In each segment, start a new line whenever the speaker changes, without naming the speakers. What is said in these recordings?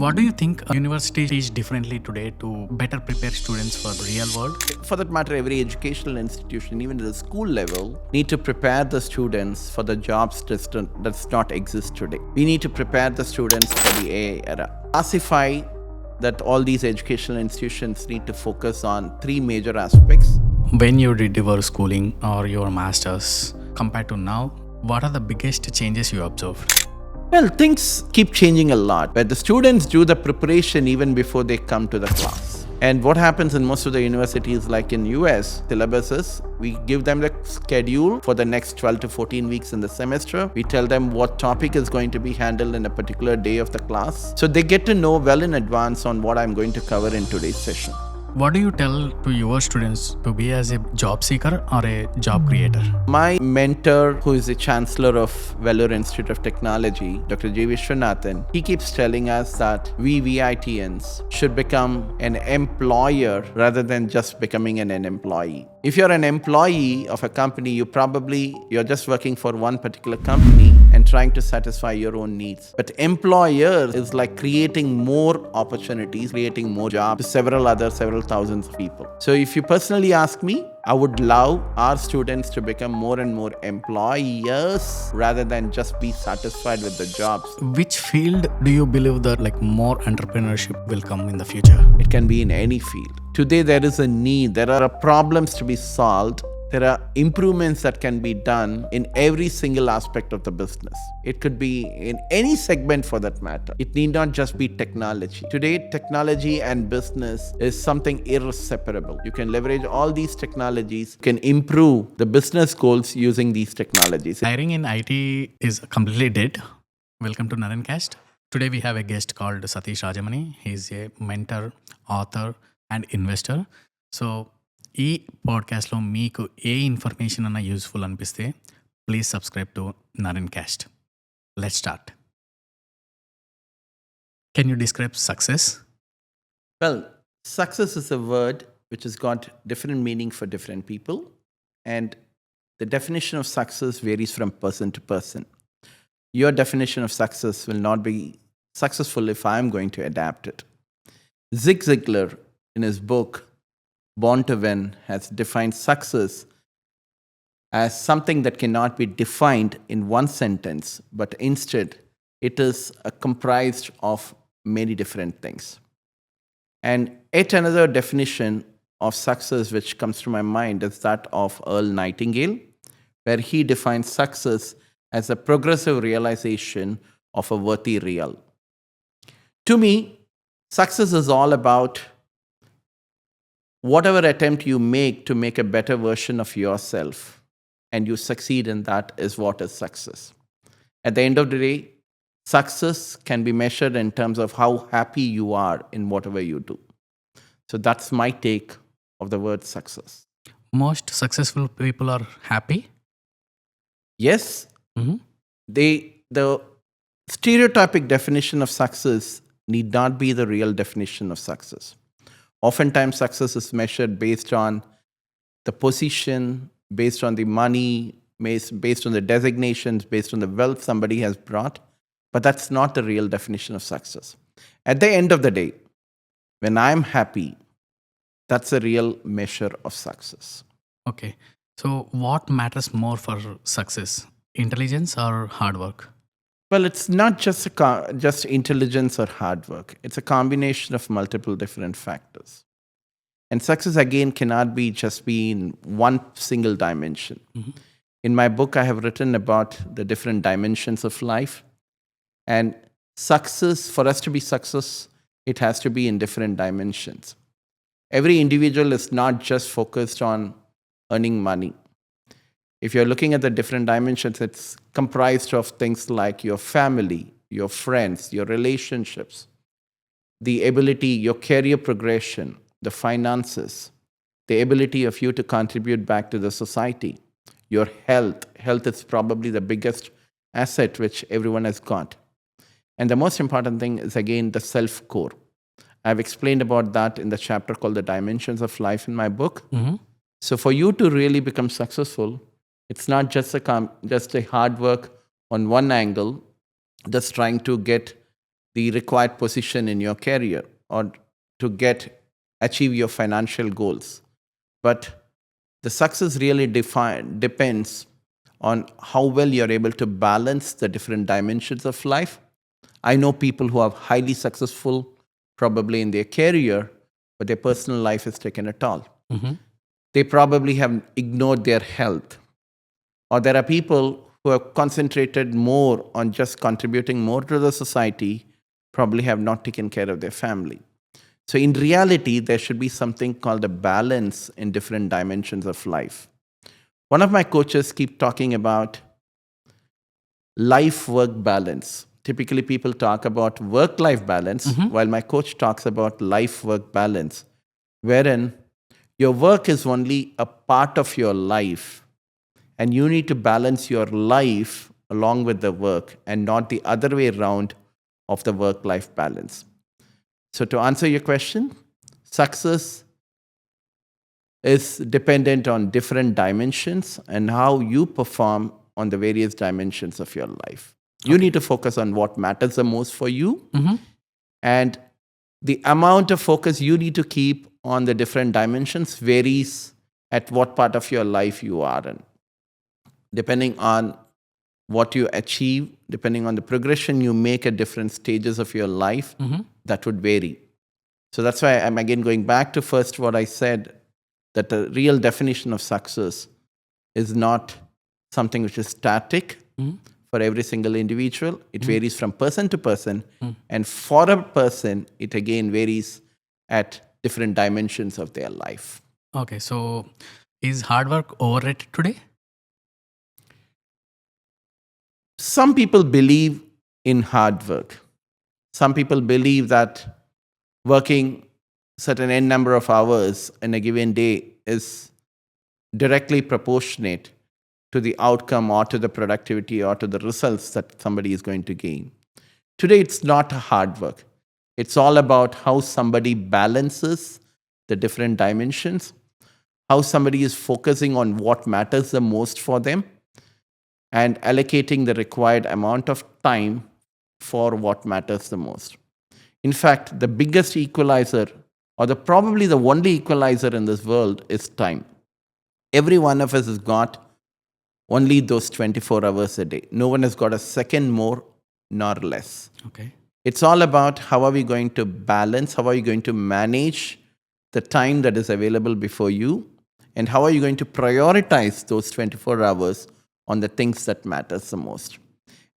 What do you think universities teach differently today to better prepare students for the real world?
For that matter, every educational institution, even at the school level, need to prepare the students for the jobs that does not exist today. We need to prepare the students for the AI era. Classify that all these educational institutions need to focus on three major aspects.
When you did your schooling or your masters compared to now, what are the biggest changes you observed?
Well, things keep changing a lot, where the students do the preparation even before they come to the class. And what happens in most of the universities, like in US syllabuses, we give them the schedule for the next 12 to 14 weeks in the semester. We tell them what topic is going to be handled in a particular day of the class. So they get to know well in advance on what I'm going to cover in today's session.
What do you tell to your students to be as a job seeker or a job creator?
My mentor, who is the Chancellor of Vellore Institute of Technology, Dr. J. Vishwanathan, he keeps telling us that we VITians should become an employer rather than just becoming an employee. If you're an employee of a company, you're just working for one particular company and trying to satisfy your own needs. But employer is like creating more opportunities, creating more jobs to several thousands of people. So if you personally ask me, I would love our students to become more and more employers rather than just be satisfied with the jobs.
Which field do you believe that more entrepreneurship will come in the future?
It can be in any field. Today there is a need, there are problems to be solved. There are improvements that can be done in every single aspect of the business. It could be in any segment for that matter. It need not just be technology. Today, technology and business is something inseparable. You can leverage all these technologies, you can improve the business goals using these technologies.
Hiring in IT is completely dead. Welcome to NarenCast. Today we have a guest called Satish Rajamani. He is a mentor, author and investor. So ఈ పాడ్కాస్ట్లో మీకు ఏ information అన్నా useful అనిపిస్తే please subscribe to NarenCast. Let's start. Can you describe success?
Well, success is a word which has got different meaning for different people, and the definition of success varies from person to person. Your definition of success will not be successful if I'm going to adapt it. Zig Ziglar, in his book Born to Win, has defined success as something that cannot be defined in one sentence, but instead it is comprised of many different things. And yet another definition of success which comes to my mind is that of Earl Nightingale, where he defines success as a progressive realization of a worthy real. To me, success is all about whatever attempt you make a better version of yourself, and you succeed in that, is what is success. At the end of the day, success can be measured in terms of how happy you are in whatever you do. So that's my take of the word success.
Most successful people are happy.
Yes, the stereotypic definition of success need not be the real definition of success. Oftentimes, success is measured based on the position, based on the money, based on the designations, based on the wealth somebody has brought. But that's not the real definition of success. At the end of the day, when I'm happy, that's a real measure of success.
Okay. So what matters more for success? Intelligence or hard work?
Well, it's not just intelligence or hard work. It's a combination of multiple different factors. And success, again, cannot be just be in one single dimension. In my book, I have written about the different dimensions of life. And success, for us to be success, it has to be in different dimensions. Every individual is not just focused on earning money. If you're looking at the different dimensions, it's comprised of things like your family, your friends, your relationships, the ability, your career progression, the finances, the ability of you to contribute back to the society, your health. Health is probably the biggest asset which everyone has got. And the most important thing is, again, the self-core. I've explained about that in the chapter called The Dimensions of Life in my book. So for you to really become successful, it's not just a hard work on one angle, just trying to get the required position in your career or to achieve your financial goals. But the success really depends on how well you're able to balance the different dimensions of life. I know people who are highly successful, probably in their career, but their personal life has taken a toll. They probably have ignored their health. Or there are people who have concentrated more on just contributing more to the society, probably have not taken care of their family. So in reality, there should be something called a balance in different dimensions of life. One of my coaches keep talking about life-work balance. Typically, people talk about work-life balance, while my coach talks about life-work balance, wherein your work is only a part of your life, and you need to balance your life along with the work and not the other way around of the work-life balance. So to answer your question, success is dependent on different dimensions and how you perform on the various dimensions of your life. You need to focus on what matters the most for you, and the amount of focus you need to keep on the different dimensions varies at what part of your life you are in. Depending on what you achieve, depending on the progression you make at different stages of your life, that would vary. So that's why I'm again going back to first what I said, that the real definition of success is not something which is static for every single individual. It varies from person to person. And for a person, it again varies at different dimensions of their life.
Okay, so is hard work overrated today?
Some people believe in hard work. Some people believe that working certain n number of hours in a given day is directly proportionate to the outcome or to the productivity or to the results that somebody is going to gain. Today, it's not hard work. It's all about how somebody balances the different dimensions, how somebody is focusing on what matters the most for them, and allocating the required amount of time for what matters the most. In fact, the biggest equalizer, or probably the only equalizer in this world, is time. Every one of us has got only those 24 hours a day. No one has got a second more nor less.
Okay.
It's all about how are we going to balance, how are you going to manage the time that is available before you, and how are you going to prioritize those 24 hours on the things that matters the most.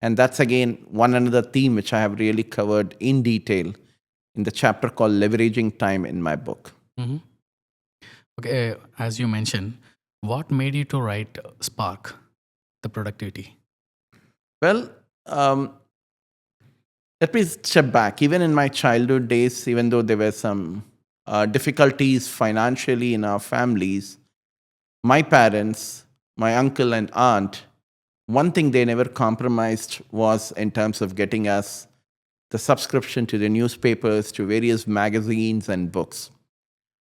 And that's again one another theme which I have really covered in detail in the chapter called Leveraging Time in my book.
Okay, as you mentioned, what made you to write Spark, the productivity?
Well, let me step back. Even in my childhood days, even though there were some difficulties financially in our families, my parents, my uncle and aunt, one thing they never compromised was in terms of getting us the subscription to the newspapers, to various magazines and books.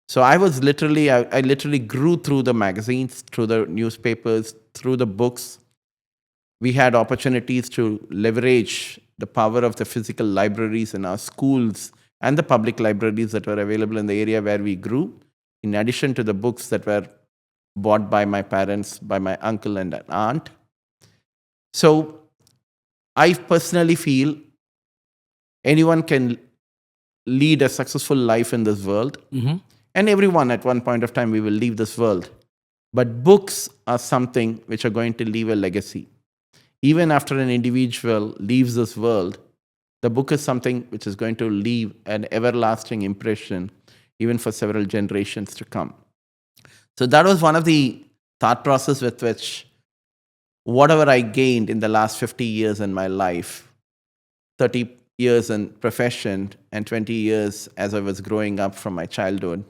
So I literally grew through the magazines, through the newspapers, through the books. We had opportunities to leverage the power of the physical libraries in our schools and the public libraries that were available in the area where we grew, in addition to the books that were bought by my parents, by my uncle and an aunt. So I personally feel anyone can lead a successful life in this world. And everyone at one point of time, we will leave this world. But books are something which are going to leave a legacy. Even after an individual leaves this world, the book is something which is going to leave an everlasting impression, even for several generations to come. So that was one of the thought process with which whatever I gained in the last 50 years in my life, 30 years in profession and 20 years as I was growing up from my childhood,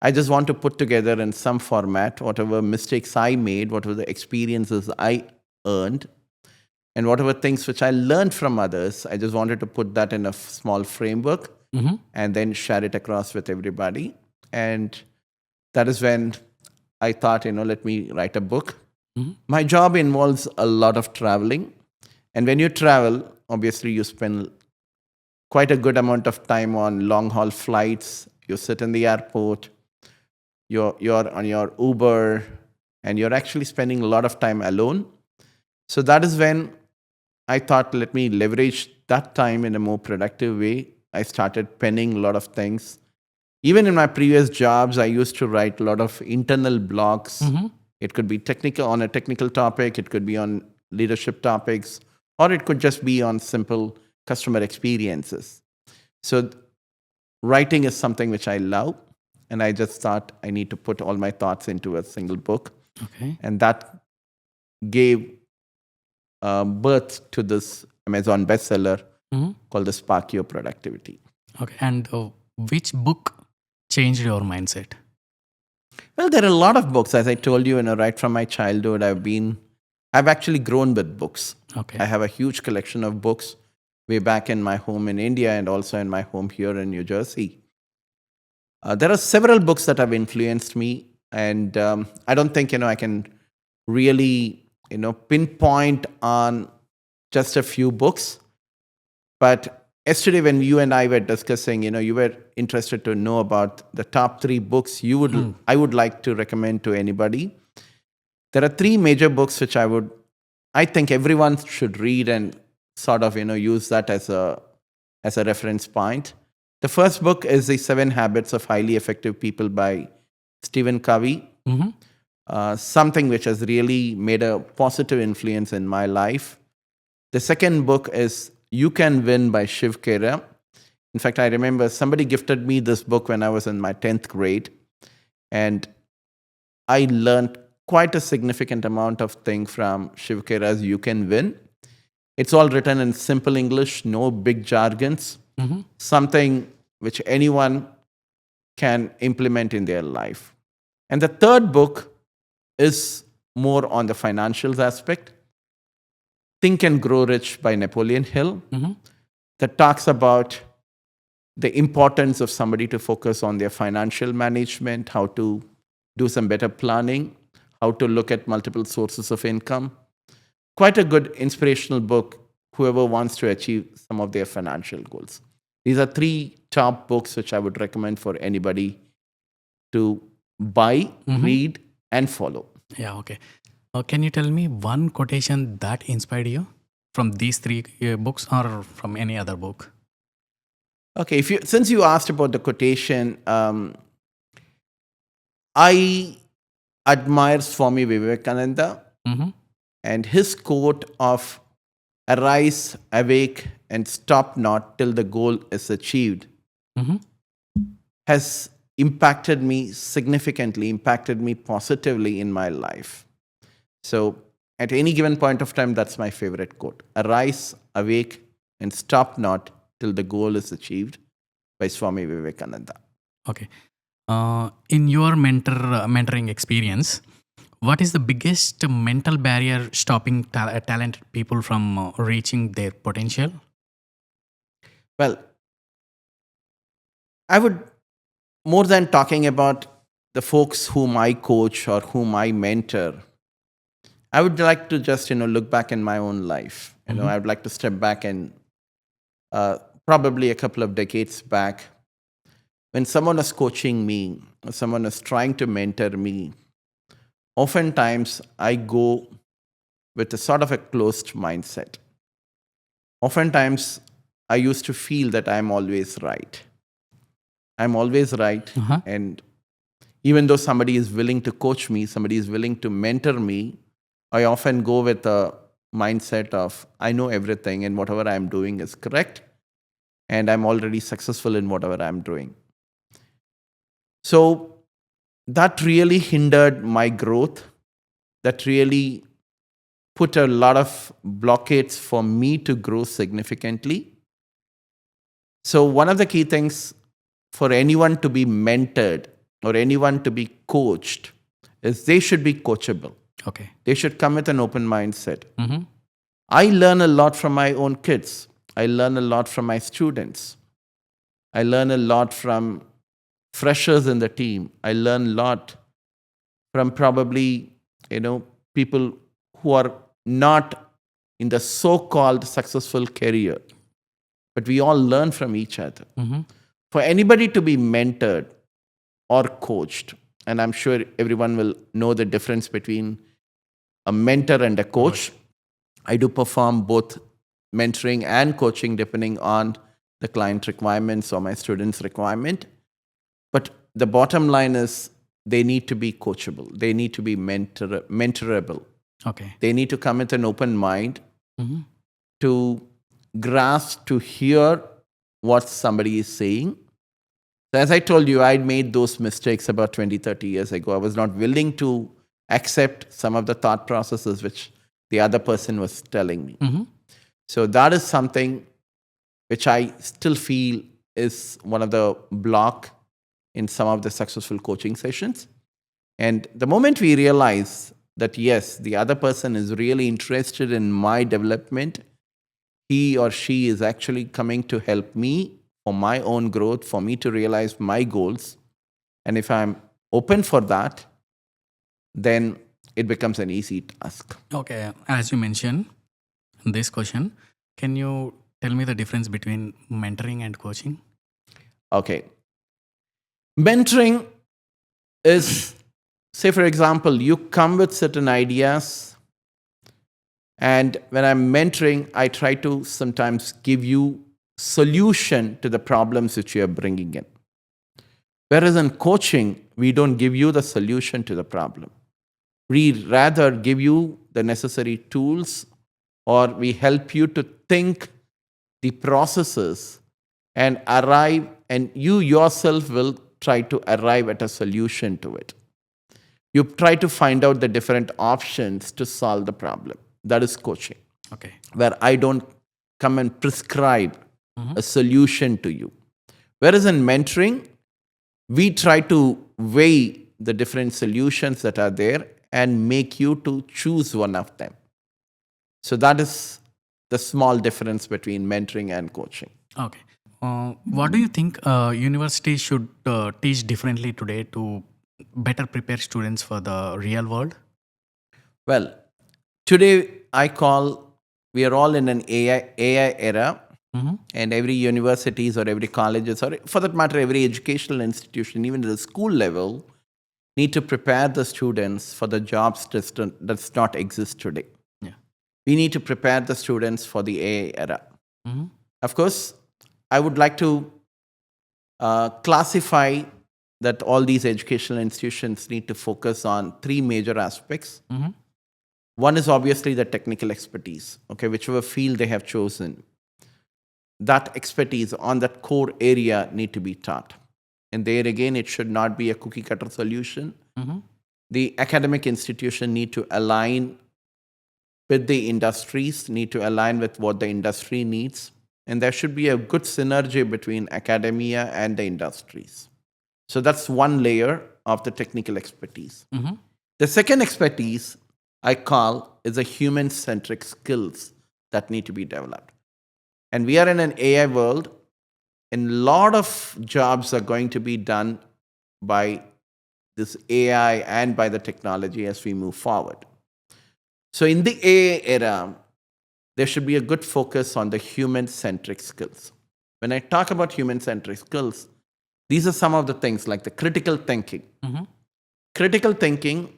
I just want to put together in some format whatever mistakes I made, whatever the experiences I earned, and whatever things which I learned from others. I just wanted to put that in a small framework and then share it across with everybody. And that is when I thought, let me write a book. My job involves a lot of traveling. And when you travel, obviously you spend quite a good amount of time on long haul flights. You sit in the airport, you're on your Uber, and you're actually spending a lot of time alone. So that is when I thought, let me leverage that time in a more productive way. I started penning a lot of things. Even in my previous jobs, I used to write a lot of internal blogs. It could be technical on a technical topic, it could be on leadership topics, or it could just be on simple customer experiences. So writing is something which I love, and I just thought I need to put all my thoughts into a single book.
Okay.
And that gave birth to this Amazon bestseller called The Spark Your Productivity.
Okay. And which book changed your mindset?
Well, there are a lot of books, as I told you, right from my childhood, I've actually grown with books.
Okay.
I have a huge collection of books way back in my home in India and also in my home here in New Jersey. There are several books that have influenced me, and I don't think I can really pinpoint on just a few books. But yesterday, when you and I were discussing, you were interested to know about the top 3 books I would like to recommend to anybody. There are 3 major books which I think everyone should read and sort of use that as a reference point. The first book is The 7 Habits of Highly Effective People by Stephen Covey. Something which has really made a positive influence in my life. The second book is You Can Win by Shiv Khera. In fact, I remember somebody gifted me this book when I was in my 10th grade, and I learned quite a significant amount of things from Shiv Khera's You Can Win. It's all written in simple English, no big jargons, something which anyone can implement in their life. And the third book is more on the financials aspect. Think and Grow Rich by Napoleon Hill, that talks about the importance of somebody to focus on their financial management, how to do some better planning, how to look at multiple sources of income. Quite a good inspirational book, whoever wants to achieve some of their financial goals. These are 3 top books which I would recommend for anybody to buy, read, and follow.
Yeah, okay. Can you tell me one quotation that inspired you from these 3 books or from any other book?
Okay, since you asked about the quotation, I admire Swami Vivekananda and his quote of "Arise, awake, and stop not till the goal is achieved" has impacted me significantly, impacted me positively in my life. So at any given point of time, that's my favorite quote. Arise, awake, and stop not till the goal is achieved by Swami Vivekananda.
Okay. In your mentoring experience, what is the biggest mental barrier stopping talented people from reaching their potential?
Well, I would, more than talking about the folks whom I coach or whom I mentor, I would like to just look back in my own life. I would like to step back and probably a couple of decades back, when someone is coaching me, or someone is trying to mentor me, oftentimes I go with a sort of a closed mindset. Oftentimes I used to feel that I'm always right. I'm always right. And even though somebody is willing to coach me, somebody is willing to mentor me, I often go with a mindset of, I know everything and whatever I'm doing is correct, and I'm already successful in whatever I'm doing. So that really hindered my growth. That really put a lot of blockades for me to grow significantly. So one of the key things for anyone to be mentored or anyone to be coached is they should be coachable.
Okay.
They should come with an open mindset. I learn a lot from my own kids. I learn a lot from my students. I learn a lot from freshers in the team. I learn a lot from probably, people who are not in the so-called successful career. but we all learn from each other.
Mm-hmm.
For anybody to be mentored or coached, and I'm sure everyone will know the difference between a mentor and a coach. I do perform both mentoring and coaching depending on the client requirements or my students' requirement. But the bottom line is they need to be coachable. They need to be mentorable.
Okay.
They need to come with an open mind
Mm-hmm.
to grasp, to hear what somebody is saying. So as I told you, I'd made those mistakes about 20, 30 years ago. I was not willing to accept some of the thought processes which the other person was telling me.
Mm-hmm.
So that is something which I still feel is one of the block in some of the successful coaching sessions. And the moment we realize that, yes, the other person is really interested in my development, he or she is actually coming to help me for my own growth, for me to realize my goals. And if I'm open for that, then it becomes an easy task.
Okay. As you mentioned in this question, can you tell me the difference between mentoring and coaching?
Okay. Mentoring is, say, for example, you come with certain ideas, and when I'm mentoring, I try to sometimes give you solution to the problems which you are bringing in. Whereas in coaching, we don't give you the solution to the problem. We rather give you the necessary tools, or we help you to think the processes and arrive, and you yourself will try to arrive at a solution to it. You try to find out the different options to solve the problem. That is coaching,
Okay.
where I don't come and prescribe a solution to you. Whereas in mentoring, we try to weigh the different solutions that are there and make you to choose one of them. So that is the small difference between mentoring and coaching.
Okay. What do you think universities should teach differently today to better prepare students for the real world?
Well, today I call, we are all in an AI era,
Mm-hmm.
and every universities or every colleges, or for that matter, every educational institution, even at the school level, need to prepare the students for the jobs that does not exist today.
Yeah.
We need to prepare the students for the AI era.
Mm-hmm.
Of course, I would like to classify that all these educational institutions need to focus on three major aspects.
Mm-hmm.
One is obviously the technical expertise, okay, whichever field they have chosen. That expertise on that core area need to be taught. And there again, it should not be a cookie cutter solution.
Mm-hmm.
The academic institution need to align with the industries, need to align with what the industry needs. And there should be a good synergy between academia and the industries. So that's one layer of the technical expertise.
Mm-hmm.
The second expertise I call is the human-centric skills that need to be developed. And we are in an AI world, and a lot of jobs are going to be done by this AI and by the technology as we move forward. So in the AI era, there should be a good focus on the human-centric skills. When I talk about human-centric skills, these are some of the things like the critical thinking.
Mm-hmm.
Critical thinking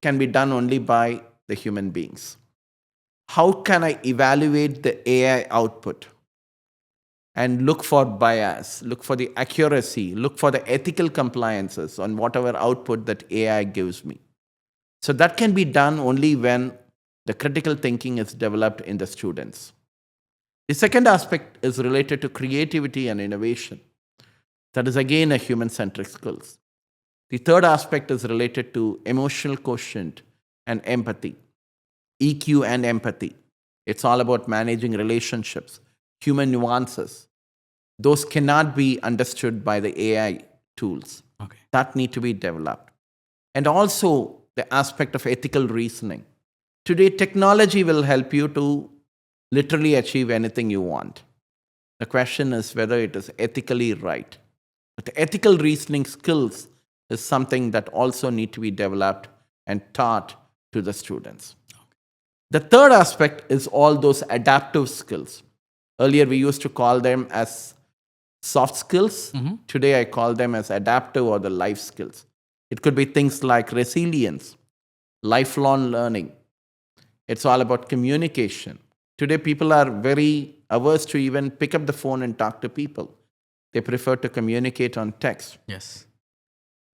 can be done only by the human beings. How can I evaluate the AI output and look for bias, look for the accuracy, look for the ethical compliances on whatever output that AI gives me? So that can be done only when the critical thinking is developed in the students. The second aspect is related to creativity and innovation. That is again a human-centric skills. The third aspect is related to emotional quotient and empathy. EQ and empathy. It's all about managing relationships, human nuances. Those cannot be understood by the AI tools.
Okay.
That need to be developed. And also the aspect of ethical reasoning. Today, technology will help you to literally achieve anything you want. The question is whether it is ethically right. But the ethical reasoning skills is something that also need to be developed and taught to the students. The third aspect is all those adaptive skills. Earlier, we used to call them as soft skills. Today, I call them as adaptive or the life skills. It could be things like resilience, lifelong learning. It's all about communication. Today, people are very averse to even pick up the phone and talk to people. They prefer to communicate on text.
Yes.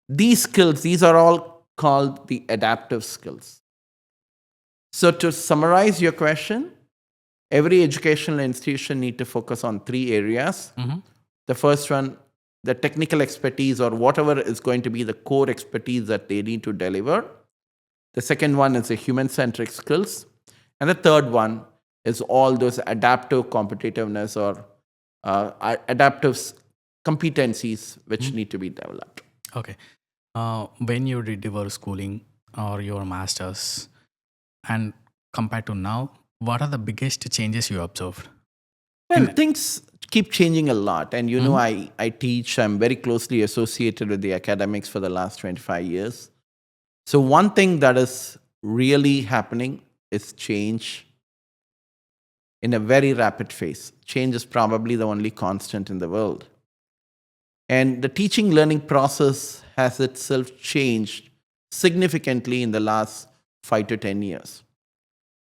These skills, these are all called the adaptive skills. So to summarize your question, every educational institution need to focus on 3 areas. The first one, the technical expertise or whatever is going to be the core expertise that they need to deliver. The second one is the human-centric skills. And the third one is all those adaptive competitiveness or adaptive competencies which need to be developed.
Okay. When you did your schooling or your masters, and compared to now, what are the biggest changes you observed?
Well, things keep changing a lot. And you know, I teach, I'm very closely associated with the academics for the last 25 years. So one thing that is really happening is change in a very rapid phase. Change is probably the only constant in the world. And the teaching learning process has itself changed significantly in the last 5 to 10 years.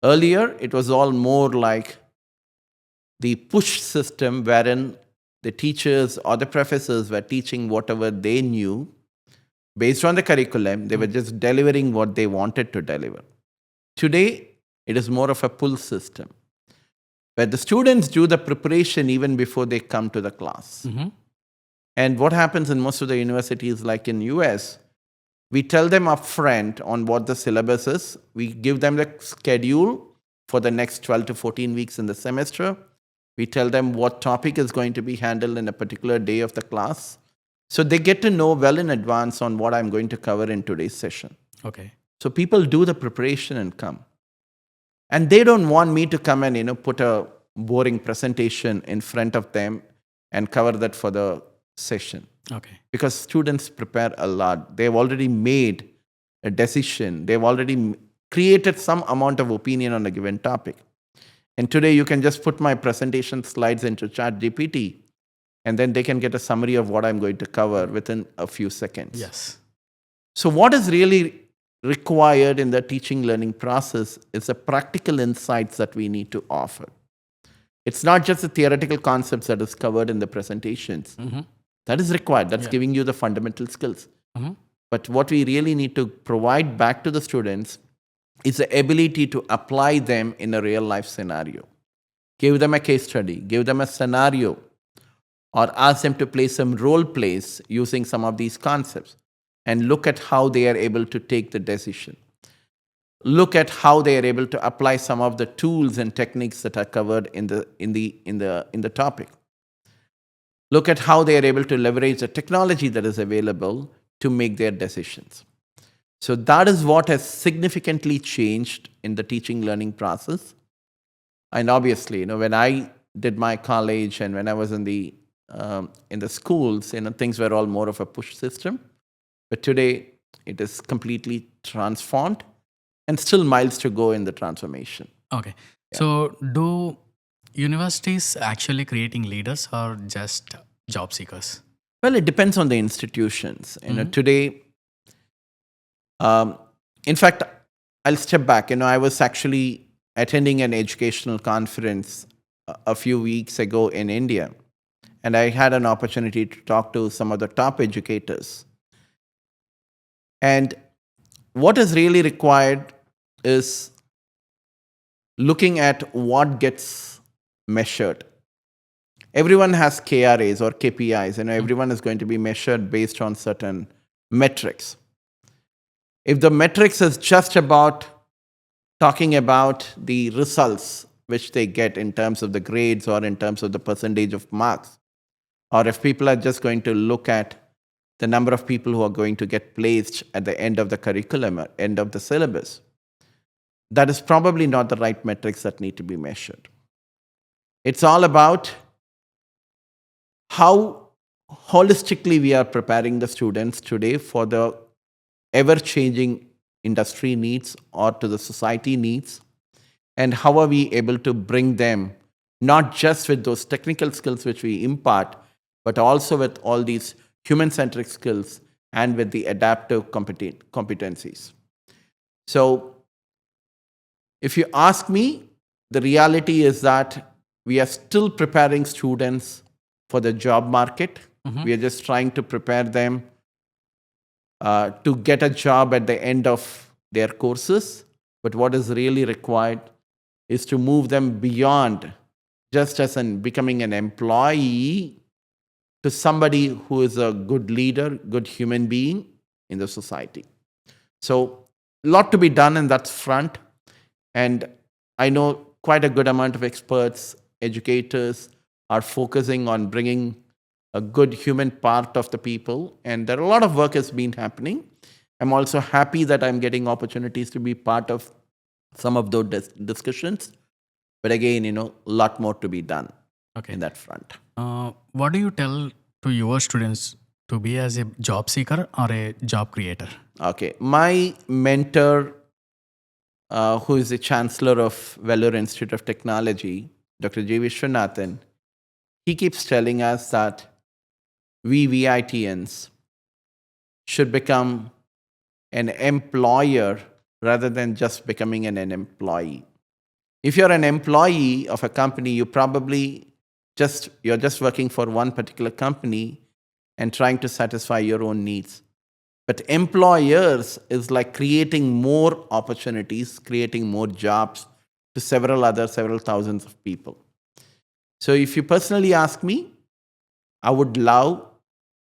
Earlier, it was all more like the push system wherein the teachers or the professors were teaching whatever they knew based on the curriculum. They were just delivering what they wanted to deliver. Today, it is more of a pull system where the students do the preparation even before they come to the class. And what happens in most of the universities, like in US, we tell them upfront on what the syllabus is. We give them the schedule for the next 12 to 14 weeks in the semester. We tell them what topic is going to be handled in a particular day of the class. So they get to know well in advance on what I'm going to cover in today's session.
Okay.
So people do the preparation and come. And they don't want me to come and put a boring presentation in front of them and cover that for the session.
Okay.
Because students prepare a lot. They've already made a decision. They've already created some amount of opinion on a given topic. And today you can just put my presentation slides into ChatGPT, and then they can get a summary of what I'm going to cover within a few seconds.
Yes.
So what is really required in the teaching learning process is the practical insights that we need to offer. It's not just the theoretical concepts that is covered in the presentations. That is required. That's giving you the fundamental skills. But what we really need to provide back to the students is the ability to apply them in a real life scenario. Give them a case study, give them a scenario, or ask them to play some role plays using some of these concepts and look at how they are able to take the decision. Look at how they are able to apply some of the tools and techniques that are covered in the topic. Look at how they are able to leverage the technology that is available to make their decisions. So that is what has significantly changed in the teaching learning process. And obviously, when I did my college and when I was in the schools, things were all more of a push system. But today, it is completely transformed and still miles to go in the transformation.
Okay. So do universities actually creating leaders or just job seekers?
Well, it depends on the institutions. Today, in fact, I'll step back. I was actually attending an educational conference a few weeks ago in India, and I had an opportunity to talk to some of the top educators. And what is really required is looking at what gets measured. Everyone has KRAs or KPIs, everyone is going to be measured based on certain metrics. If the metrics is just about talking about the results which they get in terms of the grades or in terms of the percentage of marks, or if people are just going to look at the number of people who are going to get placed at the end of the curriculum, or end of the syllabus, that is probably not the right metrics that need to be measured. It's all about how holistically we are preparing the students today for the ever-changing industry needs or to the society needs, and how are we able to bring them not just with those technical skills which we impart, but also with all these human-centric skills and with the adaptive competencies. So if you ask me, the reality is that we are still preparing students for the job market. We are just trying to prepare them to get a job at the end of their courses. But what is really required is to move them beyond just as in becoming an employee to somebody who is a good leader, good human being in the society. So a lot to be done in that front. And I know quite a good amount of experts, educators are focusing on bringing a good human part of the people. And there are a lot of work has been happening. I'm also happy that I'm getting opportunities to be part of some of those discussions. But again, a lot more to be done in that front.
What do you tell to your students to be as a job seeker or a job creator?
Okay. My mentor, who is the Chancellor of Vellore Institute of Technology, Dr. J. Vishwanathan, he keeps telling us that we VITians should become an employer rather than just becoming an employee. If you're an employee of a company, you're just working for one particular company and trying to satisfy your own needs. But employers is like creating more opportunities, creating more jobs to several thousands of people. So if you personally ask me, I would love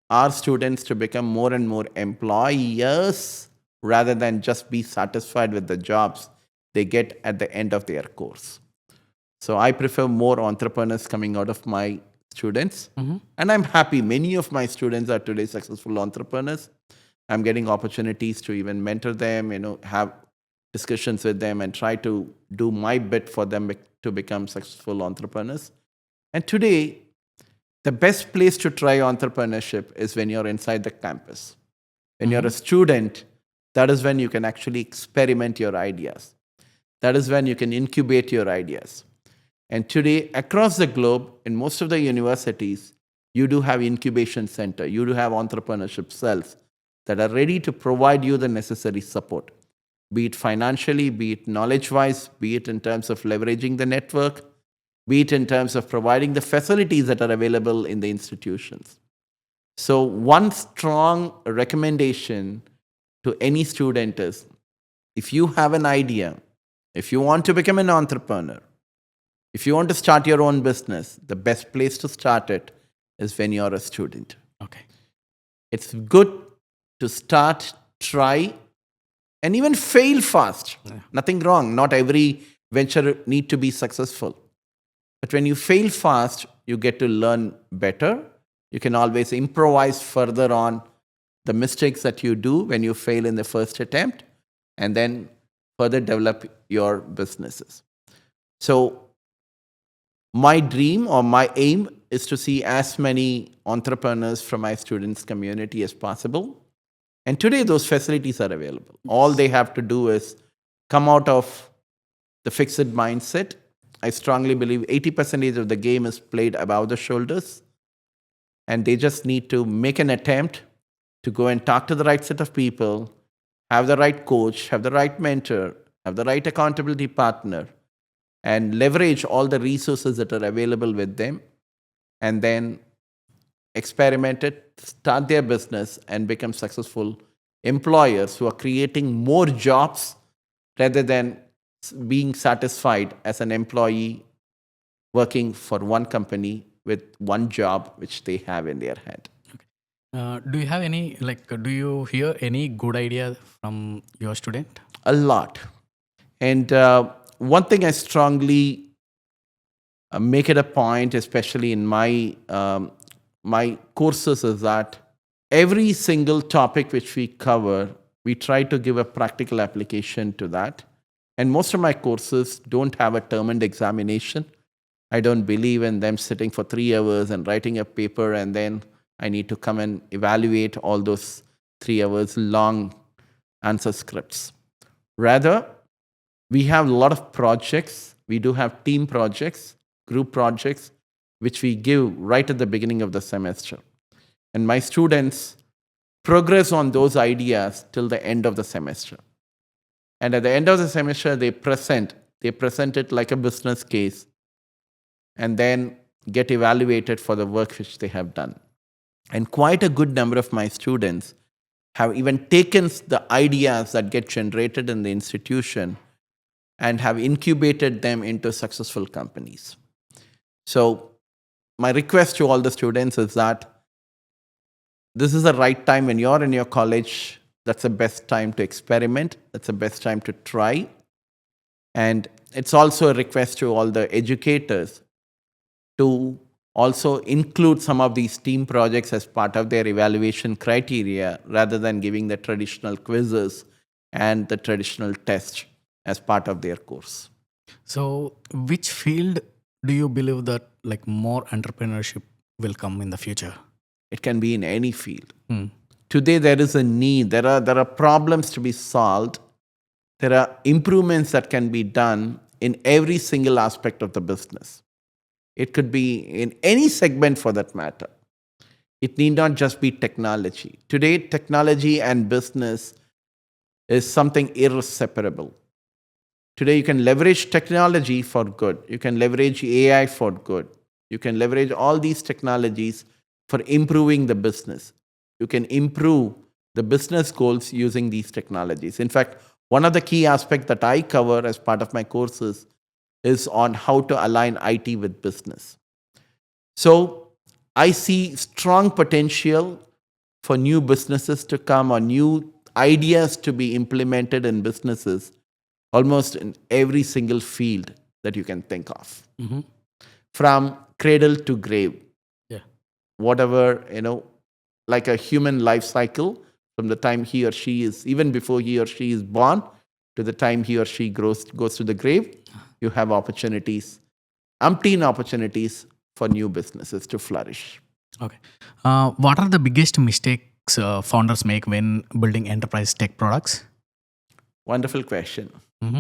our students to become more and more employers rather than just be satisfied with the jobs they get at the end of their course. So I prefer more entrepreneurs coming out of my students. And I'm happy many of my students are today successful entrepreneurs. I'm getting opportunities to even mentor them, have discussions with them and try to do my bit for them to become successful entrepreneurs. And today, the best place to try entrepreneurship is when you're inside the campus. When you're a student, that is when you can actually experiment your ideas. That is when you can incubate your ideas. And today, across the globe, in most of the universities, you do have incubation center. You do have entrepreneurship cells that are ready to provide you the necessary support, be it financially, be it knowledge-wise, be it in terms of leveraging the network, be it in terms of providing the facilities that are available in the institutions. So one strong recommendation to any student is, if you have an idea, if you want to become an entrepreneur, if you want to start your own business, the best place to start it is when you're a student.
Okay.
It's good to start, try, and even fail fast. Nothing wrong. Not every venture need to be successful. But when you fail fast, you get to learn better. You can always improvise further on the mistakes that you do when you fail in the first attempt, and then further develop your businesses. So my dream or my aim is to see as many entrepreneurs from my students' community as possible. And today, those facilities are available. All they have to do is come out of the fixed mindset. I strongly believe 80% of the game is played above the shoulders. And they just need to make an attempt to go and talk to the right set of people, have the right coach, have the right mentor, have the right accountability partner, and leverage all the resources that are available with them, and then experiment it, start their business, and become successful employers who are creating more jobs rather than being satisfied as an employee working for one company with one job which they have in their head.
Do you have any, do you hear any good idea from your student?
A lot. And one thing I strongly make it a point, especially in my my courses, is that every single topic which we cover, we try to give a practical application to that. And most of my courses don't have a term and examination. I don't believe in them sitting for 3 hours and writing a paper, and then I need to come and evaluate all those 3 hours long answer scripts. Rather, we have a lot of projects. We do have team projects, group projects, which we give right at the beginning of the semester. And my students progress on those ideas till the end of the semester. And at the end of the semester, they present it like a business case and then get evaluated for the work which they have done. And quite a good number of my students have even taken the ideas that get generated in the institution and have incubated them into successful companies. So my request to all the students is that this is the right time when you're in your college. That's the best time to experiment. That's the best time to try. And it's also a request to all the educators to also include some of these team projects as part of their evaluation criteria rather than giving the traditional quizzes and the traditional tests as part of their course.
So, which field do you believe that like more entrepreneurship will come in the future?
It can be in any field. Today, there is a need. There are problems to be solved. There are improvements that can be done in every single aspect of the business. It could be in any segment for that matter. It need not just be technology. Today, technology and business is something inseparable. Today, you can leverage technology for good. You can leverage AI for good. You can leverage all these technologies for improving the business. You can improve the business goals using these technologies. In fact, one of the key aspects that I cover as part of my courses is on how to align IT with business. So I see strong potential for new businesses to come or new ideas to be implemented in businesses almost in every single field that you can think of. From cradle to grave.
Yeah.
Whatever, like a human life cycle from the time he or she is, even before he or she is born, to the time he or she goes to the grave, you have opportunities, umpteen opportunities for new businesses to flourish.
Okay. What are the biggest mistakes founders make when building enterprise tech products?
Wonderful question.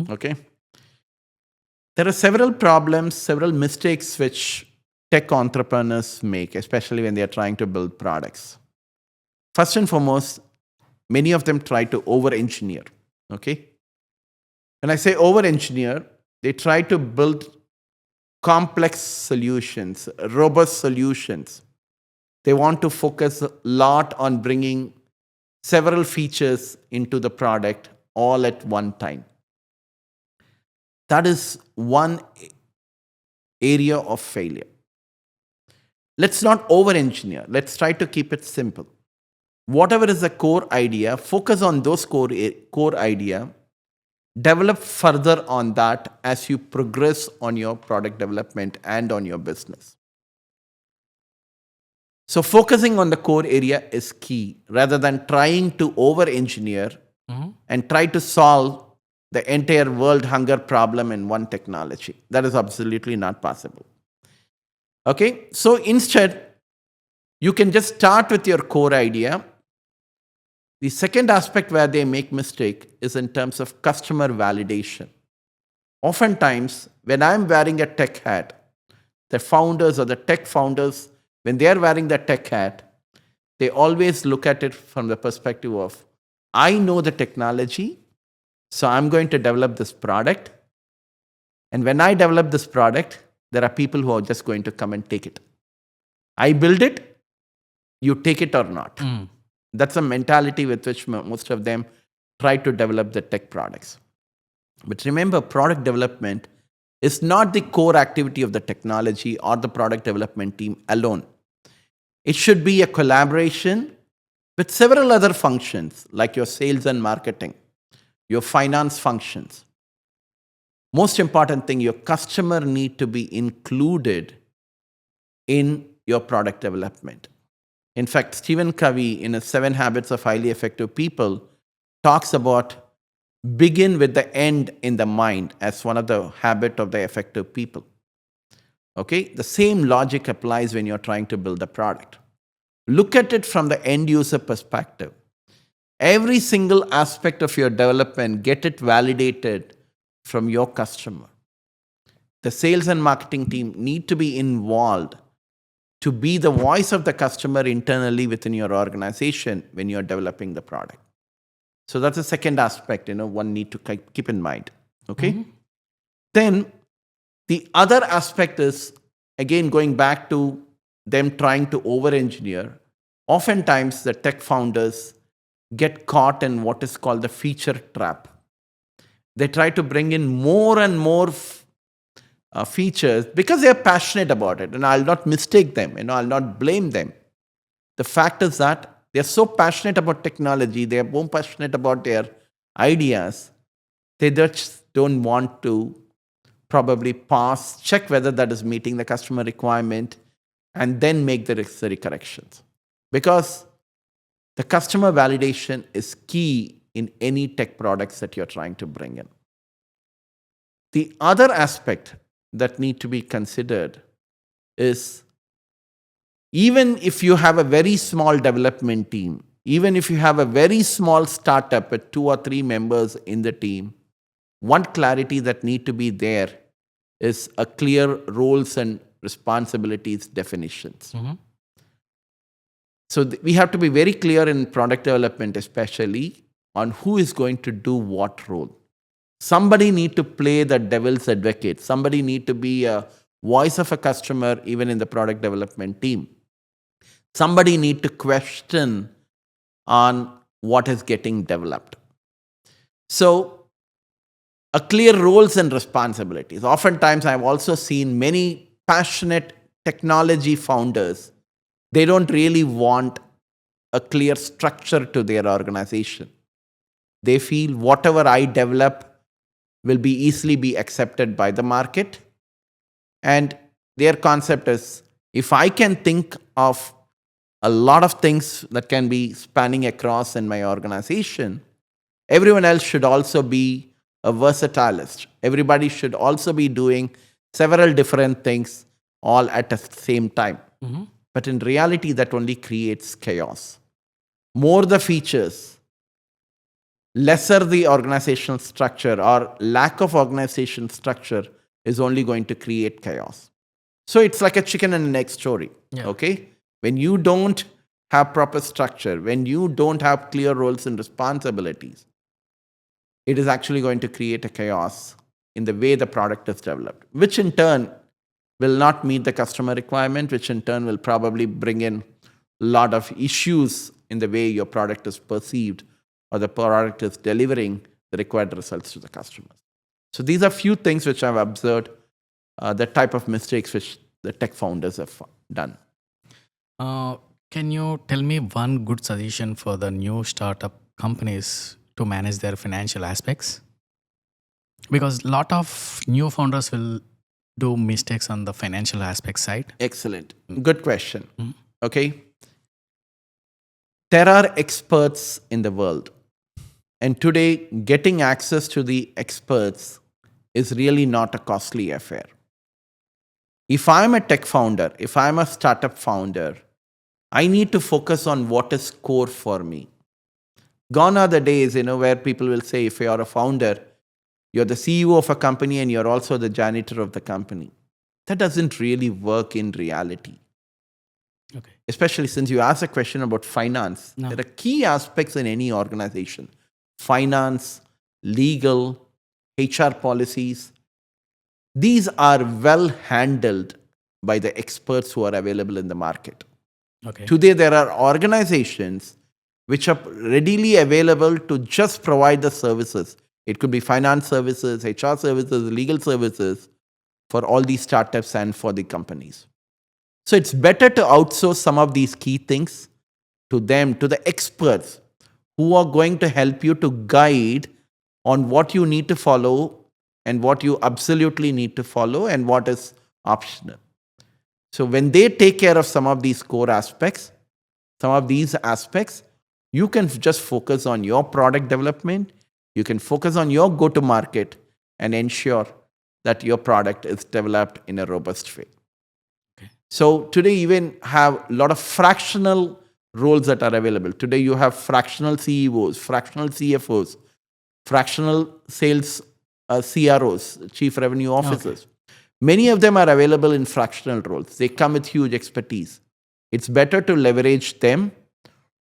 Okay. There are several problems, several mistakes which tech entrepreneurs make, especially when they are trying to build products. First and foremost, many of them try to over-engineer. Okay. When I say over-engineer, they try to build complex solutions, robust solutions. They want to focus a lot on bringing several features into the product all at one time. That is one area of failure. Let's not over-engineer. Let's try to keep it simple. Whatever is the core idea, focus on those core idea. Develop further on that as you progress on your product development and on your business. So focusing on the core area is key rather than trying to over-engineer and try to solve the entire world hunger problem in one technology. That is absolutely not possible. Okay, so instead, you can just start with your core idea. The second aspect where they make mistake is in terms of customer validation. Oftentimes, when I'm wearing a tech hat, the founders or the tech founders, when they are wearing the tech hat, they always look at it from the perspective of, I know the technology, so I'm going to develop this product. And when I develop this product, there are people who are just going to come and take it. I build it, you take it or not. That's a mentality with which most of them try to develop the tech products. But remember, product development is not the core activity of the technology or the product development team alone. It should be a collaboration with several other functions like your sales and marketing, your finance functions. Most important thing, your customer need to be included in your product development. In fact, Stephen Covey, in his 7 Habits of Highly Effective People, talks about begin with the end in the mind as one of the habit of the effective people. Okay, the same logic applies when you're trying to build a product. Look at it from the end user perspective. Every single aspect of your development, get it validated from your customer. the sales and marketing team need to be involved to be the voice of the customer internally within your organization when you're developing the product. So that's the second aspect, one need to keep in mind. Okay. Then the other aspect is, again, going back to them trying to over engineer. Oftentimes, the tech founders get caught in what is called the feature trap. They try to bring in more and more features because they're passionate about it. And I'll not mistake them, I'll not blame them. The fact is that they're so passionate about technology, they're more passionate about their ideas, they just don't want to probably check whether that is meeting the customer requirement, and then make the necessary corrections. Because the customer validation is key in any tech products that you're trying to bring in. The other aspect that need to be considered is, even if you have a very small development team, even if you have a very small startup with 2 or 3 members in the team, one clarity that need to be there is a clear roles and responsibilities definitions. So we have to be very clear in product development, especially on who is going to do what role. Somebody need to play the devil's advocate. Somebody need to be a voice of a customer even in the product development team. Somebody need to question on what is getting developed. So a clear roles and responsibilities. Oftentimes, I've also seen many passionate technology founders, they don't really want a clear structure to their organization. They feel whatever I develop will be easily be accepted by the market. And their concept is, if I can think of a lot of things that can be spanning across in my organization, everyone else should also be a versatilist. Everybody should also be doing several different things all at the same time. But in reality, that only creates chaos. More the features, lesser the organizational structure, or lack of organizational structure is only going to create chaos. So it's like a chicken and an egg story. Okay? When you don't have proper structure, when you don't have clear roles and responsibilities, it is actually going to create a chaos in the way the product is developed, which in turn will not meet the customer requirement, which in turn will probably bring in a lot of issues in the way your product is perceived or the product is delivering the required results to the customers. So these are few things which I've observed, the type of mistakes which the tech founders have done.
Can you tell me one good suggestion for the new startup companies to manage their financial aspects? Because a lot of new founders will do mistakes on the financial aspect side.
Excellent. Good question. Okay. There are experts in the world. And today, getting access to the experts is really not a costly affair. If I'm a tech founder, if I'm a startup founder, I need to focus on what is core for me. Gone are the days, where people will say, if you're a founder, you're the CEO of a company and you're also the janitor of the company. That doesn't really work in reality.
Okay.
Especially since you asked a question about finance. No. There are key aspects in any organization. Finance, legal, HR policies. These are well handled by the experts who are available in the market.
Okay.
Today, there are organizations which are readily available to just provide the services. It could be finance services, HR services, legal services for all these startups and for the companies. So it's better to outsource some of these key things to them, to the experts who are going to help you to guide on what you need to follow and what you absolutely need to follow and what is optional. So when they take care of some of these core aspects, some of these aspects, you can just focus on your product development. You can focus on your go-to-market and ensure that your product is developed in a robust way. Okay. So today, even have a lot of fractional roles that are available. Today, you have fractional CEOs, fractional CFOs, fractional sales CROs, chief revenue officers. Okay. Many of them are available in fractional roles. They come with huge expertise. It's better to leverage them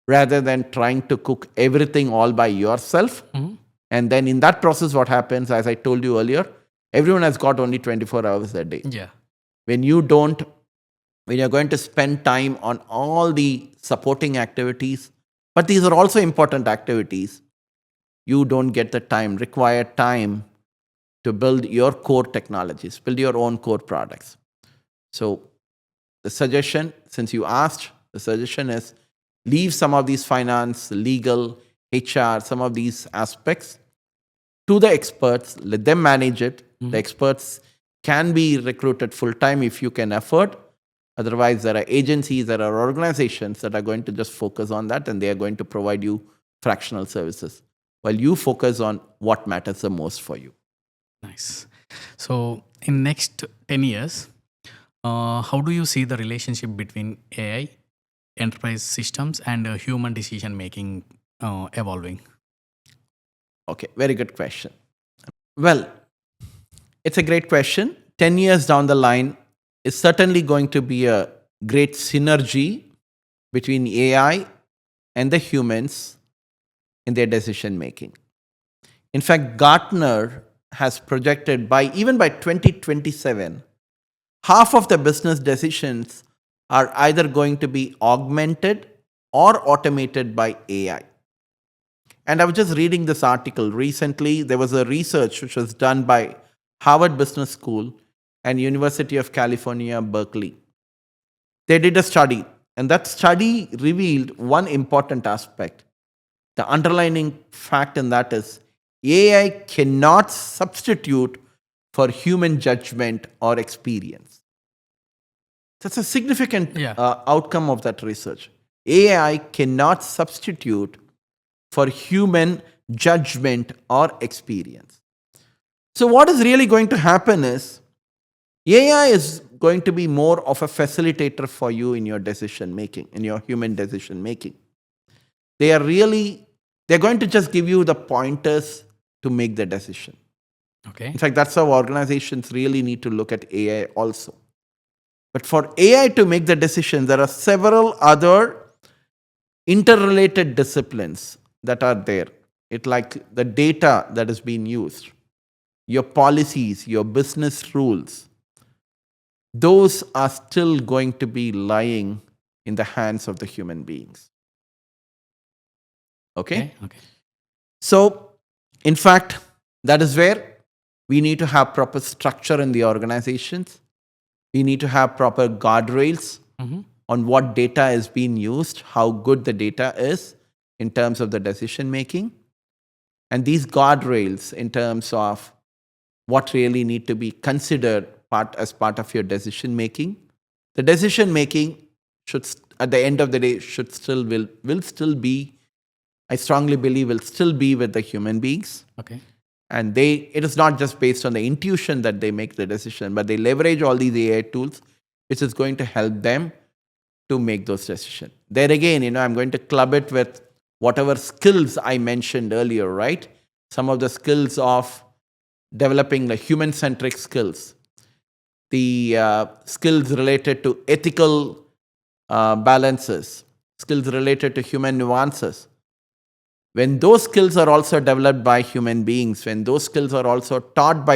rather than trying to cook everything all by yourself. And then in that process, what happens, as I told you earlier, everyone has got only 24 hours a day.
Yeah.
When you don't, when you're going to spend time on all the supporting activities, but these are also important activities, you don't get the time, required time to build your core technologies, build your own core products. So the suggestion, since you asked, the suggestion is leave some of these finance, legal, HR, some of these aspects to the experts, let them manage it. The experts can be recruited full time if you can afford. Otherwise, there are agencies, there are organizations that are going to just focus on that and they are going to provide you fractional services while you focus on what matters the most for you.
Nice. So, in next 10 years, how do you see the relationship between AI, enterprise systems, and human decision making evolving?
Okay, very good question. Well, it's a great question. 10 years down the line is certainly going to be a great synergy between AI and the humans in their decision making. In fact, Gartner has projected even by 2027, half of the business decisions are either going to be augmented or automated by AI. And I was just reading this article recently. There was a research which was done by Harvard Business School and University of California, Berkeley. They did a study, and that study revealed one important aspect. The underlying fact in that is AI cannot substitute for human judgment or experience. That's a significant outcome of that research. AI cannot substitute for human judgment or experience. So, what is really going to happen is AI is going to be more of a facilitator for you in your decision making, in your human decision making. They're going to just give you the pointers to make the decision.
Okay.
In fact, that's how organizations really need to look at AI also. But for AI to make the decision, there are several other interrelated disciplines that are there. It's like the data that is being used, your policies, your business rules. Those are still going to be lying in the hands of the human beings. Okay? So, in fact, that is where we need to have proper structure in the organizations. We need to have proper guardrails on what data is being used, how good the data is in terms of the decision making. And these guardrails in terms of what really need to be considered as part of your decision making. The decision making should, at the end of the day, will still be, I strongly believe, will still be with the human beings.
Okay.
And it is not just based on the intuition that they make the decision, but they leverage all these AI tools, which is going to help them to make those decisions. There again, I'm going to club it with whatever skills I mentioned earlier, right? Some of the skills of developing the human-centric skills, the skills related to ethical balances, skills related to human nuances. When those skills are also developed by human beings, when those skills are also taught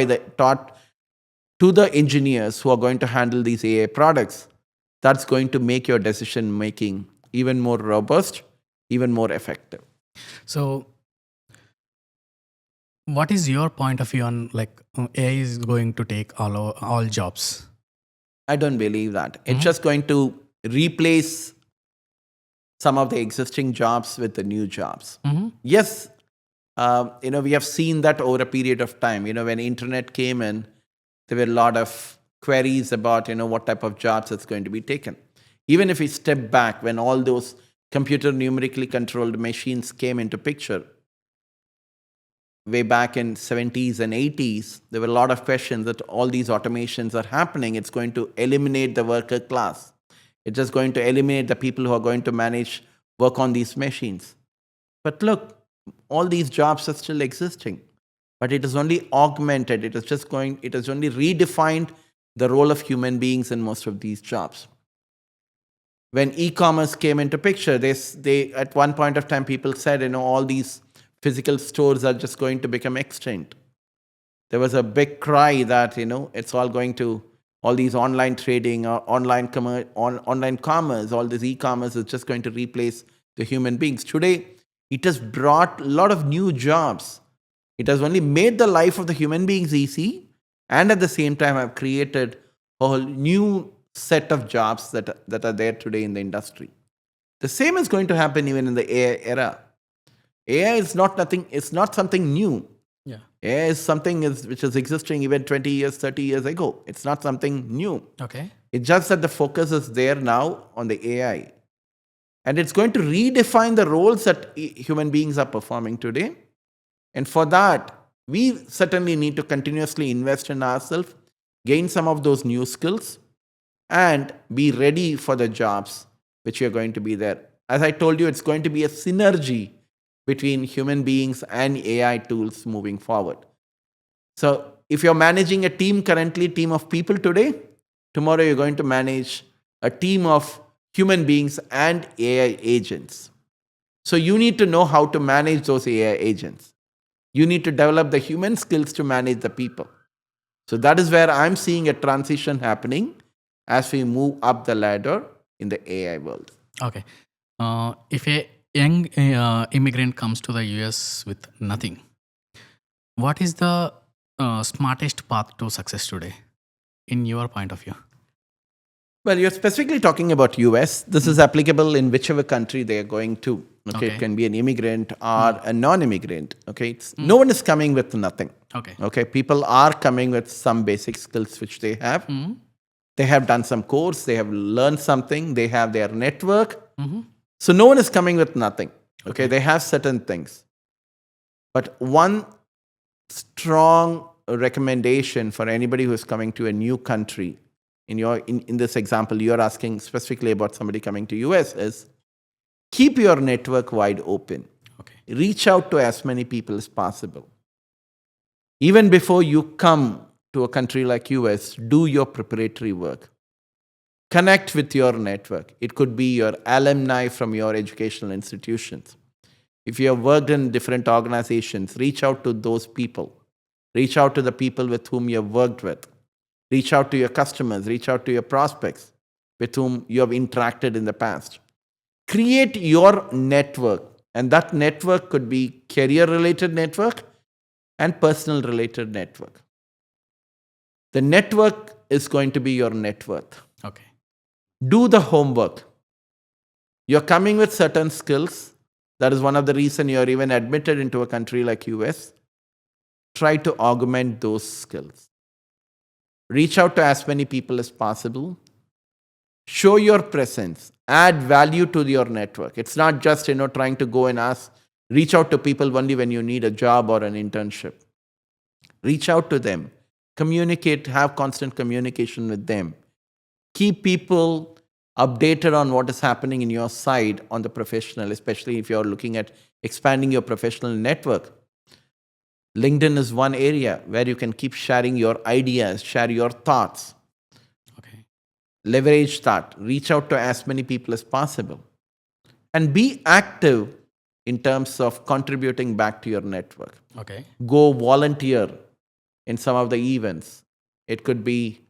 to the engineers who are going to handle these AI products, that's going to make your decision making even more robust, even more effective.
So, what is your point of view on AI is going to take all jobs?
I don't believe that. It's just going to replace some of the existing jobs with the new jobs. Yes, we have seen that over a period of time. When internet came in, there were a lot of queries about what type of jobs it's going to be taken. Even if we step back, when all those computer numerically controlled machines came into picture, way back in 70s and 80s, there were a lot of questions that all these automations are happening. It's going to eliminate the worker class. It's just going to eliminate the people who are going to work on these machines. But look, all these jobs are still existing, but it is only augmented. It is only redefined the role of human beings in most of these jobs. When e-commerce came into picture, they at one point of time people said, all these physical stores are just going to become extinct. There was a big cry that it's all going to, all these online trading or online commerce, all this e-commerce is just going to replace the human beings. Today, it has brought a lot of new jobs. It has only made the life of the human beings easy, and at the same time have created a whole new set of jobs that are there today in the industry. The same is going to happen even in the AI era. AI is not nothing. It's not something new.
Yeah.
AI is something which is existing even 20 years, 30 years ago. It's not something new.
Okay.
It's just that the focus is there now on the AI. And it's going to redefine the roles that human beings are performing today. And for that, we certainly need to continuously invest in ourselves, gain some of those new skills, and be ready for the jobs which are going to be there. As I told you, it's going to be a synergy between human beings and AI tools moving forward. So if you're managing a team currently, team of people today, tomorrow you're going to manage a team of human beings and AI agents. So you need to know how to manage those AI agents. You need to develop the human skills to manage the people. So that is where I'm seeing a transition happening as we move up the ladder in the AI world.
Okay. If a young immigrant comes to the US with nothing, what is the smartest path to success today, in your point of view?
Well, you're specifically talking about US. This is applicable in whichever country they are going to. Okay, it can be an immigrant or a non-immigrant. Okay, no one is coming with nothing. Okay, people are coming with some basic skills which they have. They have done some course, they have learned something, they have their network. So no one is coming with nothing. Okay, they have certain things. But one strong recommendation for anybody who is coming to a new country, in this example, you're asking specifically about somebody coming to US, is keep your network wide open.
Okay.
Reach out to as many people as possible. Even before you come to a country like US, do your preparatory work. Connect with your network. It could be your alumni from your educational institutions. If you have worked in different organizations, reach out to those people. Reach out to the people with whom you have worked with. Reach out to your customers. Reach out to your prospects with whom you have interacted in the past. Create your network. And that network could be career-related network and personal-related network. The network is going to be your net worth.
Okay.
Do the homework. You're coming with certain skills. That is one of the reasons you're even admitted into a country like US. Try to augment those skills. Reach out to as many people as possible. Show your presence. Add value to your network. It's not just trying to go and reach out to people only when you need a job or an internship. Reach out to them. Communicate, have constant communication with them. Keep people updated on what is happening in your side on the professional, especially if you're looking at expanding your professional network. LinkedIn is one area where you can keep sharing your ideas, share your thoughts.
Okay.
Leverage that. Reach out to as many people as possible. And be active in terms of contributing back to your network.
Okay.
Go volunteer in some of the events. It could be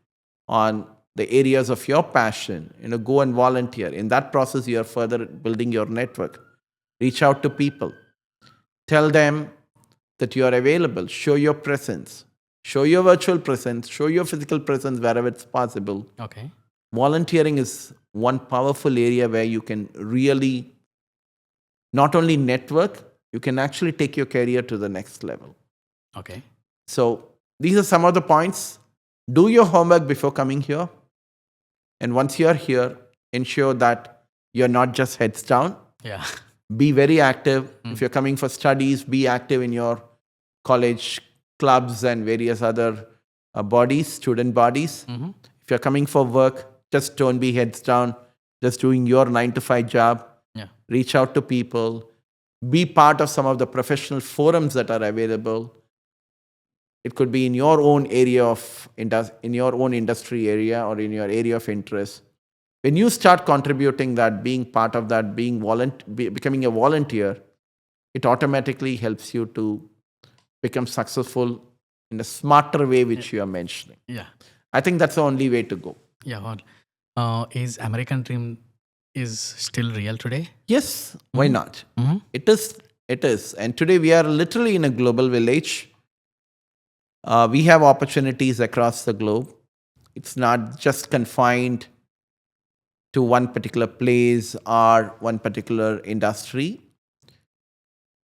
on the areas of your passion. Go and volunteer. In that process, you are further building your network. Reach out to people. Tell them that you are available. Show your presence. Show your virtual presence. Show your physical presence wherever it's possible.
Okay.
Volunteering is one powerful area where you can really not only network, you can actually take your career to the next level.
Okay.
So these are some of the points. Do your homework before coming here. And once you're here, ensure that you're not just heads down.
Yeah.
Be very active. If you're coming for studies, be active in your college clubs and various other bodies, student bodies. If you're coming for work, just don't be heads down, just doing your 9-to-5 job.
Yeah.
Reach out to people. Be part of some of the professional forums that are available. It could be in your own area of in your own industry area or in your area of interest. When you start contributing that, being part of that, becoming a volunteer, it automatically helps you to become successful in a smarter way, which you are mentioning.
Yeah.
I think that's the only way to go.
Yeah. Well, is American dream is still real today?
Yes, why not?
Mm-hmm.
It is. It is. And today we are literally in a global village. We have opportunities across the globe. It's not just confined to one particular place or one particular industry.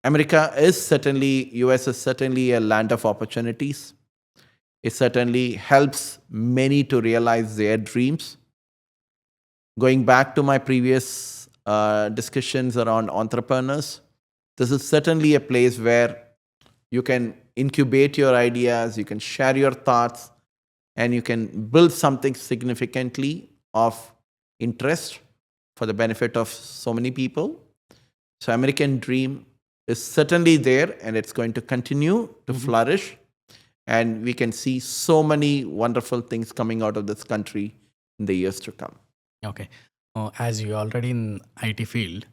America is certainly, US is certainly a land of opportunities. It certainly helps many to realize their dreams. Going back to my previous discussions around entrepreneurs, this is certainly a place where you can incubate your ideas, you can share your thoughts, and you can build something significantly of interest for the benefit of so many people. So American dream is certainly there, and it's going to continue to flourish. And we can see so many wonderful things coming out of this country in the years to come.
Okay. As you already in IT field,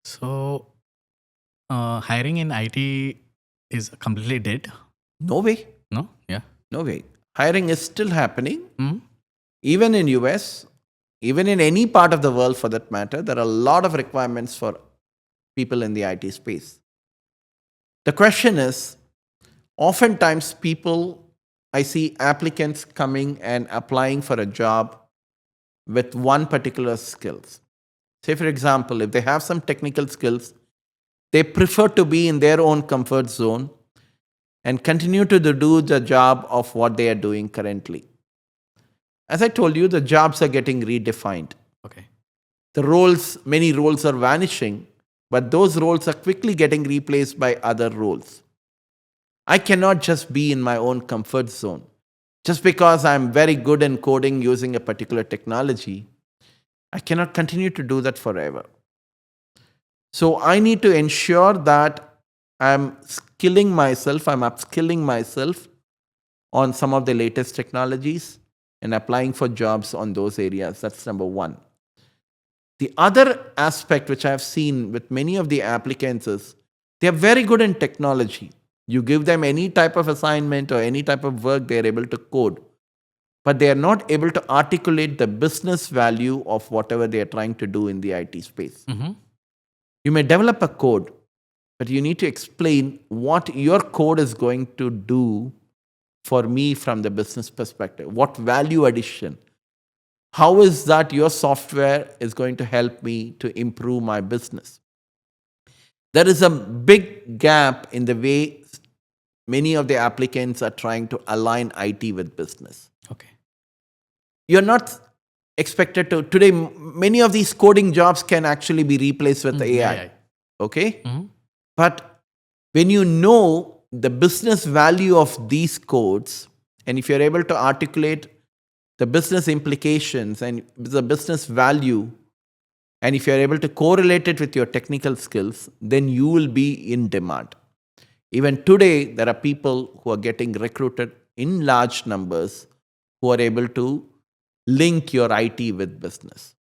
so hiring in IT is completely dead.
No way.
No. Yeah.
No way. Hiring is still happening.
Mm-hmm.
Even in US, even in any part of the world for that matter, there are a lot of requirements for people in the IT space. The question is, oftentimes I see applicants coming and applying for a job with one particular skills. Say, for example, if they have some technical skills, they prefer to be in their own comfort zone and continue to do the job of what they are doing currently. As I told you, the jobs are getting redefined.
Okay.
Many roles are vanishing, but those roles are quickly getting replaced by other roles. I cannot just be in my own comfort zone. Just because I'm very good in coding using a particular technology, I cannot continue to do that forever. So I need to ensure that I'm upskilling myself on some of the latest technologies and applying for jobs on those areas. That's number one. The other aspect which I've seen with many of the applicants is they're very good in technology. You give them any type of assignment or any type of work, they're able to code. But they are not able to articulate the business value of whatever they are trying to do in the IT space.
Mm-hmm.
You may develop a code, but you need to explain what your code is going to do for me from the business perspective. What value addition? How is that your software is going to help me to improve my business? There is a big gap in the way many of the applicants are trying to align IT with business.
Okay.
You're not expected to. Today, many of these coding jobs can actually be replaced with AI. Okay?
Mm-hmm.
But when you know the business value of these codes, and if you're able to articulate the business implications and the business value, and if you're able to correlate it with your technical skills, then you will be in demand. Even today, there are people who are getting recruited in large numbers who are able to link your IT with business.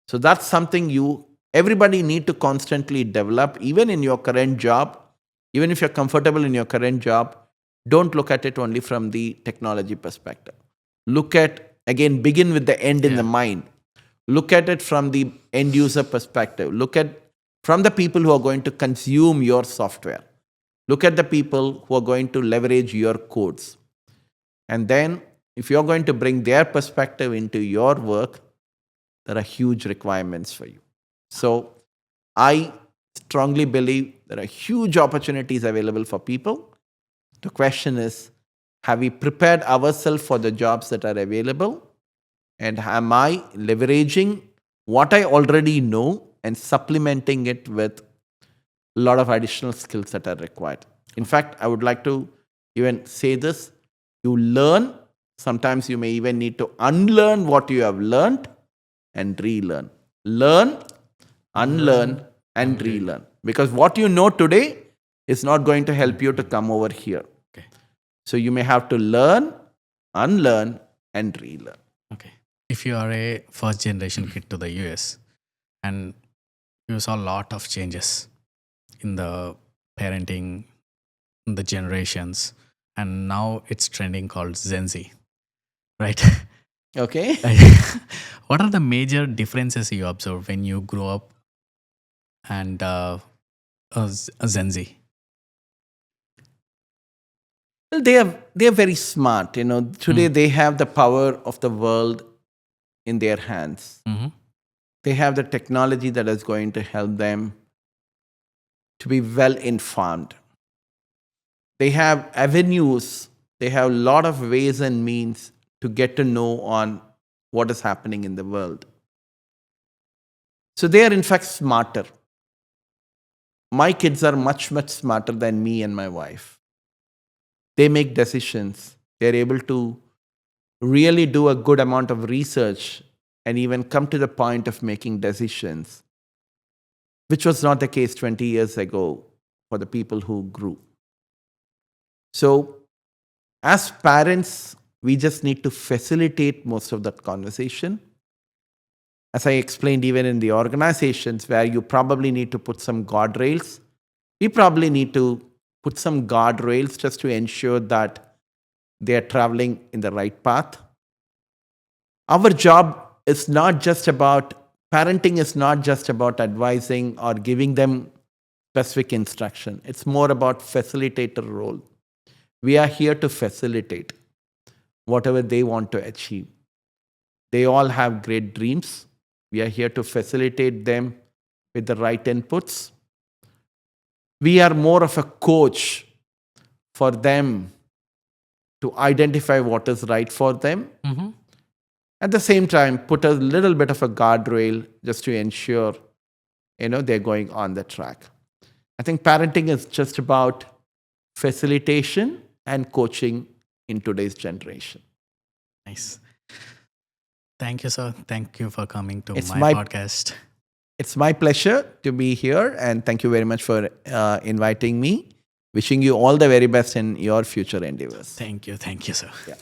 So that's something everybody need to constantly develop, even in your current job. Even if you're comfortable in your current job, don't look at it only from the technology perspective. Begin with the end in the mind. Look at it from the end user perspective. Look at from the people who are going to consume your software. Look at the people who are going to leverage your codes. And then if you're going to bring their perspective into your work, there are huge requirements for you. So I strongly believe there are huge opportunities available for people. The question is, have we prepared ourselves for the jobs that are available? And am I leveraging what I already know and supplementing it with a lot of additional skills that are required? In fact, I would like to even say this. You learn. Sometimes you may even need to unlearn what you have learned and relearn. Learn, unlearn, and relearn. Because what you know today is not going to help you to come over here.
Okay.
So you may have to learn, unlearn, and relearn.
Okay. If you are a first generation kid to the US and you saw a lot of changes in the parenting, in the generations, and now it's trending called Gen Z, right?
Okay.
What are the major differences you observe when you grow up and a Gen Z?
Well, they are very smart. Today they have the power of the world in their hands.
Mm-hmm.
They have the technology that is going to help them to be well informed. They have avenues. They have a lot of ways and means to get to know on what is happening in the world. So they are in fact smarter. My kids are much, much smarter than me and my wife. They make decisions. They're able to really do a good amount of research and even come to the point of making decisions, which was not the case 20 years ago for the people who grew. So, as parents, we just need to facilitate most of that conversation. As I explained, even in the organizations where you probably need to put some guardrails, we probably need to put some guardrails just to ensure that they are traveling in the right path. Our job is not just about parenting, is not just about advising or giving them specific instruction. It's more about facilitator role. We are here to facilitate whatever they want to achieve. They all have great dreams. We are here to facilitate them with the right inputs. We are more of a coach for them to identify what is right for them.
Mm-hmm.
At the same time, put a little bit of a guardrail just to ensure they're going on the track. I think parenting is just about facilitation and coaching in today's generation.
Nice. Thank you, sir. Thank you for coming to
It's
my
my-
podcast.
It's my pleasure to be here, and thank you very much for inviting me. Wishing you all the very best in your future endeavors.
Thank you. Thank you, sir.
Yeah.